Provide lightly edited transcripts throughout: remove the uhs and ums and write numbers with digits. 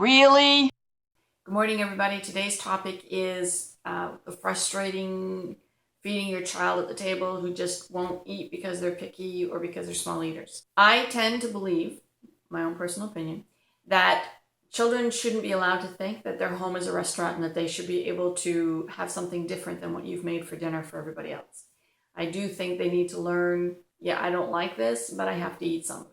Really? Good morning, everybody. Today's topic is the frustrating feeding your child at the table who just won't eat because they're picky or because they're small eaters. I tend to believe, my own personal opinion, that children shouldn't be allowed to think that their home is a restaurant and that they should be able to have something different than what you've made for dinner for everybody else. I do think they need to learn, yeah, I don't like this, but I have to eat some of it.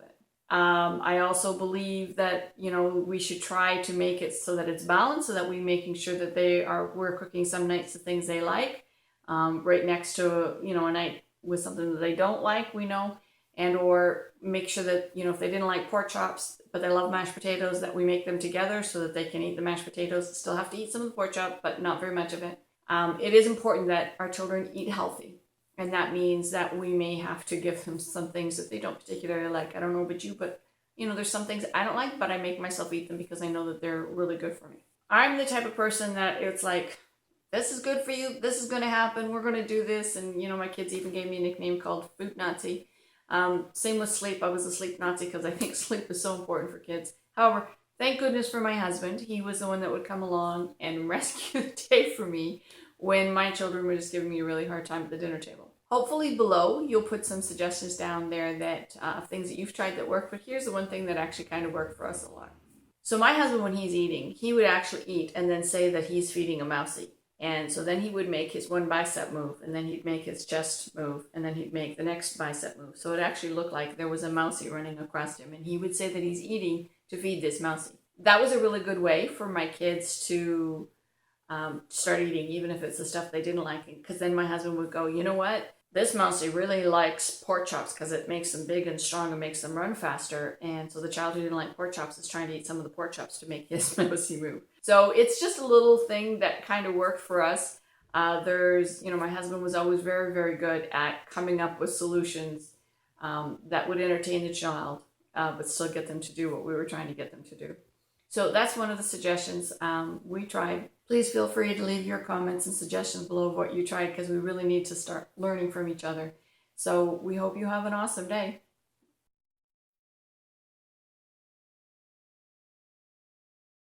I also believe that, we should try to make it so that it's balanced, so that we're making sure that we're cooking some nights the things they like, right next to, a night with something that they don't like, and or make sure that, if they didn't like pork chops, but they love mashed potatoes, that we make them together so that they can eat the mashed potatoes, still have to eat some of the pork chop, but not very much of it. It is important that our children eat healthy. And that means that we may have to give them some things that they don't particularly like. I don't know about you, but there's some things I don't like, but I make myself eat them because I know that they're really good for me. I'm the type of person that it's like, this is good for you, this is going to happen, we're going to do this. And, my kids even gave me a nickname called Food Nazi. Same with sleep. I was a sleep Nazi because I think sleep is so important for kids. However, thank goodness for my husband. He was the one that would come along and rescue the day for me when my children were just giving me a really hard time at the dinner table. Hopefully below you'll put some suggestions down there that things that you've tried that work, but here's the one thing that actually kind of worked for us a lot. So my husband, when he's eating, he would actually eat and then say that he's feeding a mousey. And so then he would make his one bicep move, and then he'd make his chest move, and then he'd make the next bicep move. So it actually looked like there was a mousey running across him, and he would say that he's eating to feed this mousey. That was a really good way for my kids to start eating, even if it's the stuff they didn't like. Because then my husband would go, you know what? This mousey really likes pork chops because it makes them big and strong and makes them run faster. And so the child who didn't like pork chops is trying to eat some of the pork chops to make his mousey move. So it's just a little thing that kind of worked for us. My husband was always very, very good at coming up with solutions that would entertain the child, but still get them to do what we were trying to get them to do. So that's one of the suggestions we tried. Please feel free to leave your comments and suggestions below of what you tried, because we really need to start learning from each other. So we hope you have an awesome day.